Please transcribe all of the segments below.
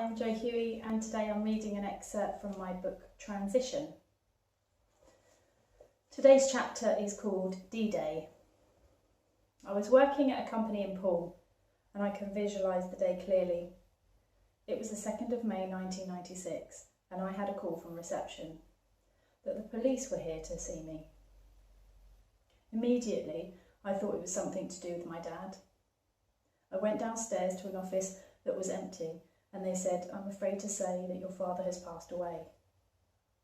I'm Jo Huey, and today I'm reading an excerpt from my book Transition. Today's chapter is called D-Day. I was working at a company in Poole and I can visualise the day clearly. It was the 2nd of May 1996 and I had a call from reception that the police were here to see me. Immediately I thought it was something to do with my dad. I went downstairs to an office that was empty and they said, "I'm afraid to say that your father has passed away."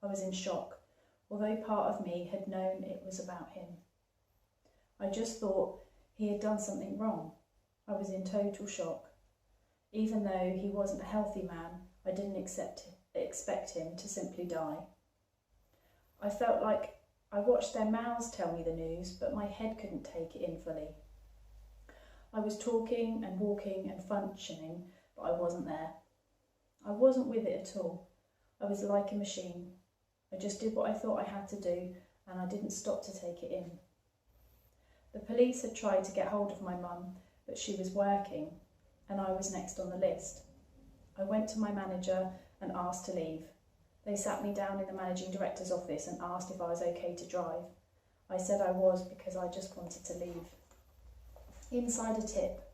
I was in shock, although part of me had known it was about him. I just thought he had done something wrong. I was in total shock. Even though he wasn't a healthy man, I didn't expect him to simply die. I felt like I watched their mouths tell me the news, but my head couldn't take it in fully. I was talking and walking and functioning, but I wasn't there. I wasn't with it at all. I was like a machine. I just did what I thought I had to do, and I didn't stop to take it in. The police had tried to get hold of my mum, but she was working, and I was next on the list. I went to my manager and asked to leave. They sat me down in the managing director's office and asked if I was okay to drive. I said I was because I just wanted to leave. Inside a tip.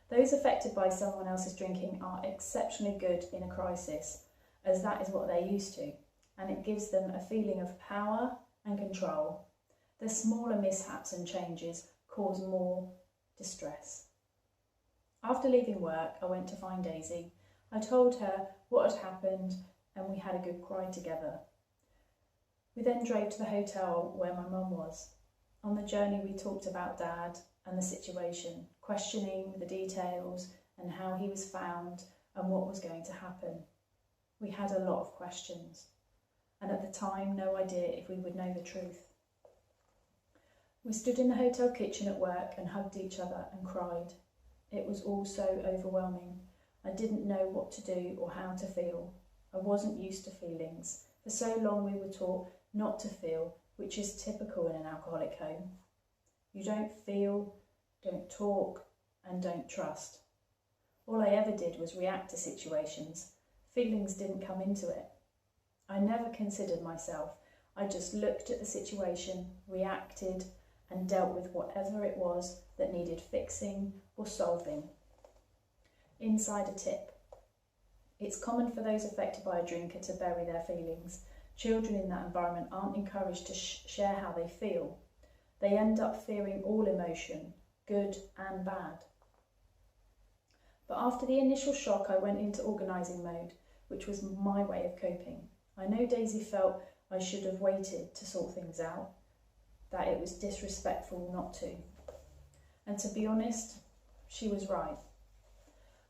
Those affected by someone else's drinking are exceptionally good in a crisis, as that is what they're used to, and it gives them a feeling of power and control. The smaller mishaps and changes cause more distress. After leaving work, I went to find Daisy. I told her what had happened and we had a good cry together. We then drove to the hotel where my mum was. On the journey we talked about Dad and the situation, questioning the details and how he was found and what was going to happen. We had a lot of questions, and at the time no idea if we would know the truth. We stood in the hotel kitchen at work and hugged each other and cried. It was all so overwhelming. I didn't know what to do or how to feel. I wasn't used to feelings. For so long we were taught not to feel, which is typical in an alcoholic home. You don't feel, don't talk, and don't trust. All I ever did was react to situations. Feelings didn't come into it. I never considered myself. I just looked at the situation, reacted, and dealt with whatever it was that needed fixing or solving. Inside a tip. It's common for those affected by a drinker to bury their feelings. Children in that environment aren't encouraged to share how they feel. They end up fearing all emotion, good and bad. But after the initial shock, I went into organising mode, which was my way of coping. I know Daisy felt I should have waited to sort things out, that it was disrespectful not to. And to be honest, she was right.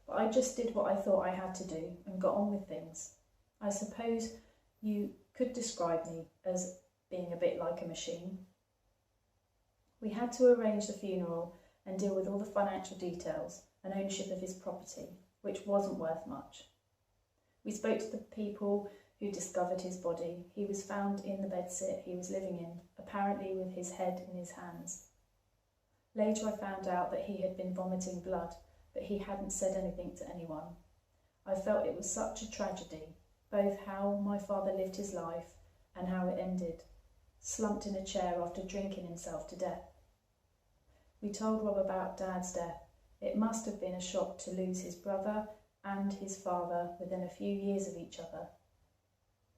But I just did what I thought I had to do and got on with things. I suppose you could describe me as being a bit like a machine. We had to arrange the funeral and deal with all the financial details and ownership of his property, which wasn't worth much. We spoke to the people who discovered his body. He was found in the bedsit he was living in, apparently with his head in his hands. Later I found out that he had been vomiting blood, but he hadn't said anything to anyone. I felt it was such a tragedy, both how my father lived his life and how it ended, slumped in a chair after drinking himself to death. We told Rob about Dad's death. It must have been a shock to lose his brother and his father within a few years of each other.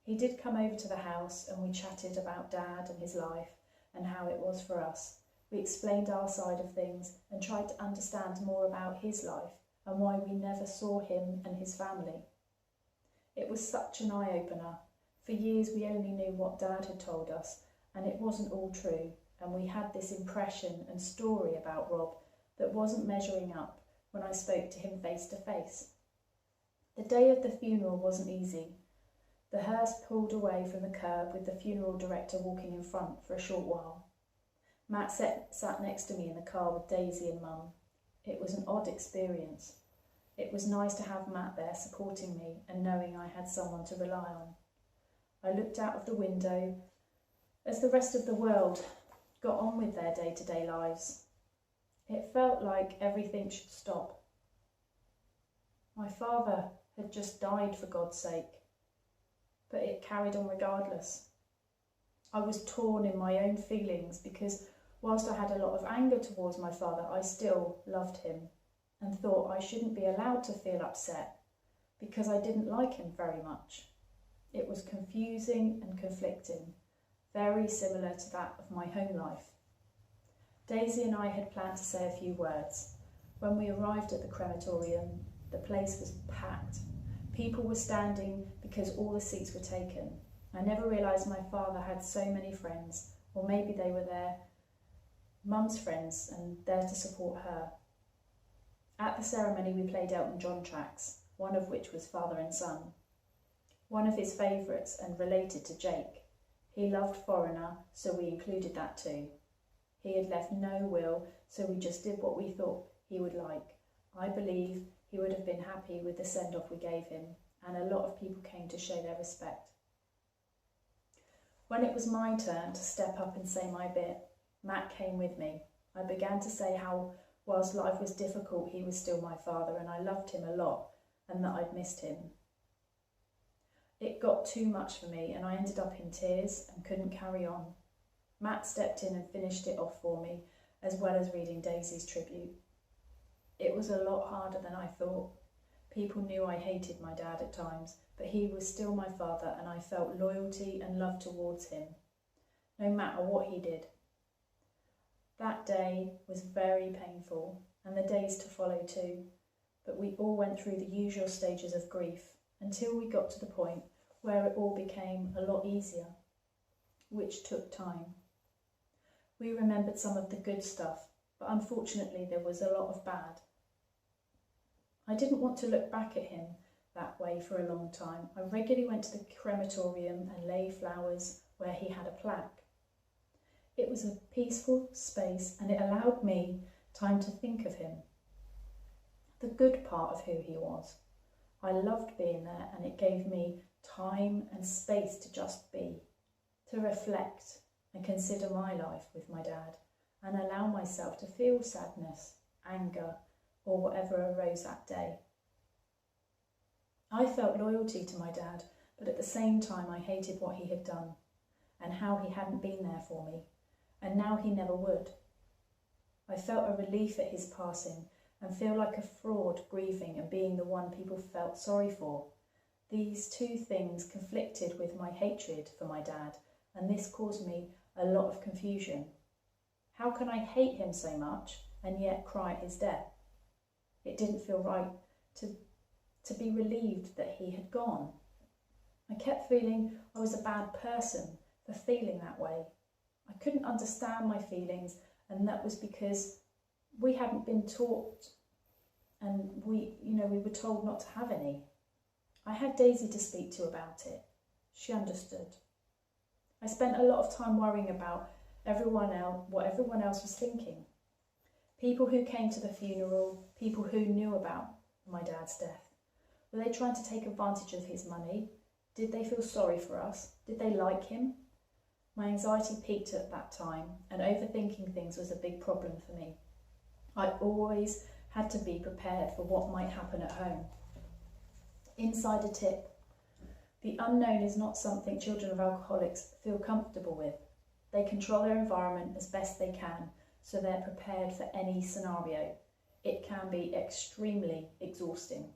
He did come over to the house and we chatted about Dad and his life and how it was for us. We explained our side of things and tried to understand more about his life and why we never saw him and his family. It was such an eye-opener. For years we only knew what Dad had told us, and it wasn't all true, and we had this impression and story about Rob that wasn't measuring up when I spoke to him face to face. The day of the funeral wasn't easy. The hearse pulled away from the curb with the funeral director walking in front for a short while. Matt sat next to me in the car with Daisy and Mum. It was an odd experience. It was nice to have Matt there supporting me and knowing I had someone to rely on. I looked out of the window as the rest of the world got on with their day-to-day lives. It felt like everything should stop. My father had just died for God's sake, but it carried on regardless. I was torn in my own feelings because whilst I had a lot of anger towards my father, I still loved him and thought I shouldn't be allowed to feel upset because I didn't like him very much. It was confusing and conflicting, very similar to that of my home life. Daisy and I had planned to say a few words. When we arrived at the crematorium, the place was packed. People were standing because all the seats were taken. I never realised my father had so many friends, or maybe they were their mum's friends and there to support her. At the ceremony we played Elton John tracks, one of which was Father and Son. One of his favourites and related to Jake. He loved Foreigner, so we included that too. He had left no will, so we just did what we thought he would like. I believe he would have been happy with the send-off we gave him, and a lot of people came to show their respect. When it was my turn to step up and say my bit, Matt came with me. I began to say how, whilst life was difficult, he was still my father and I loved him a lot and that I'd missed him. It got too much for me and I ended up in tears and couldn't carry on. Matt stepped in and finished it off for me, as well as reading Daisy's tribute. It was a lot harder than I thought. People knew I hated my dad at times, but he was still my father and I felt loyalty and love towards him, no matter what he did. That day was very painful, and the days to follow too, but we all went through the usual stages of grief until we got to the point where it all became a lot easier, which took time. We remembered some of the good stuff, but unfortunately there was a lot of bad. I didn't want to look back at him that way for a long time. I regularly went to the crematorium and laid flowers where he had a plaque. It was a peaceful space and it allowed me time to think of him, the good part of who he was. I loved being there and it gave me time and space to just be, to reflect and consider my life with my dad and allow myself to feel sadness, anger, or whatever arose that day. I felt loyalty to my dad, but at the same time I hated what he had done and how he hadn't been there for me, and now he never would. I felt a relief at his passing and feel like a fraud grieving and being the one people felt sorry for. These two things conflicted with my hatred for my dad, and this caused me a lot of confusion. How can I hate him so much and yet cry at his death? It didn't feel right to be relieved that he had gone. I kept feeling I was a bad person for feeling that way. I couldn't understand my feelings, and that was because we hadn't been taught and we were told not to have any. I had Daisy to speak to about it. She understood. I spent a lot of time worrying about what everyone else was thinking. People who came to the funeral, people who knew about my dad's death. Were they trying to take advantage of his money? Did they feel sorry for us? Did they like him? My anxiety peaked at that time, and overthinking things was a big problem for me. I always had to be prepared for what might happen at home. Insider tip: the unknown is not something children of alcoholics feel comfortable with. They control their environment as best they can, so they're prepared for any scenario. It can be extremely exhausting.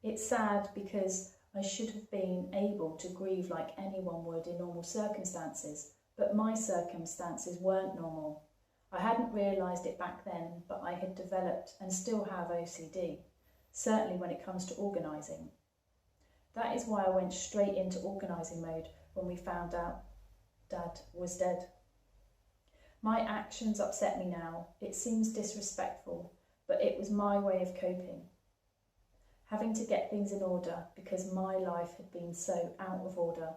It's sad because I should have been able to grieve like anyone would in normal circumstances, but my circumstances weren't normal. I hadn't realised it back then, but I had developed and still have OCD, certainly when it comes to organising. That is why I went straight into organising mode when we found out Dad was dead. My actions upset me now. It seems disrespectful, but it was my way of coping. Having to get things in order because my life had been so out of order.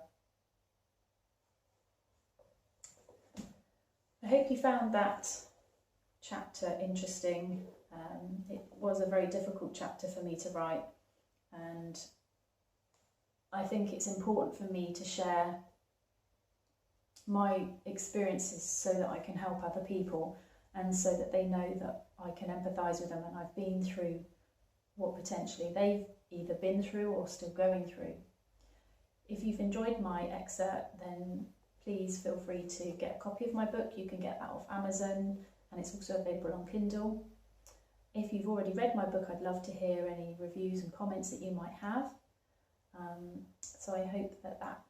I hope you found that chapter interesting. It was a very difficult chapter for me to write, and I think it's important for me to share my experiences so that I can help other people and so that they know that I can empathise with them and I've been through what potentially they've either been through or still going through. If you've enjoyed my excerpt, then please feel free to get a copy of my book. You can get that off Amazon, and it's also available on Kindle. If you've already read my book, I'd love to hear any reviews and comments that you might have. So I hope that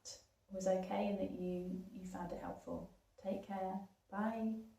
was okay and that you found it helpful. Take care. Bye.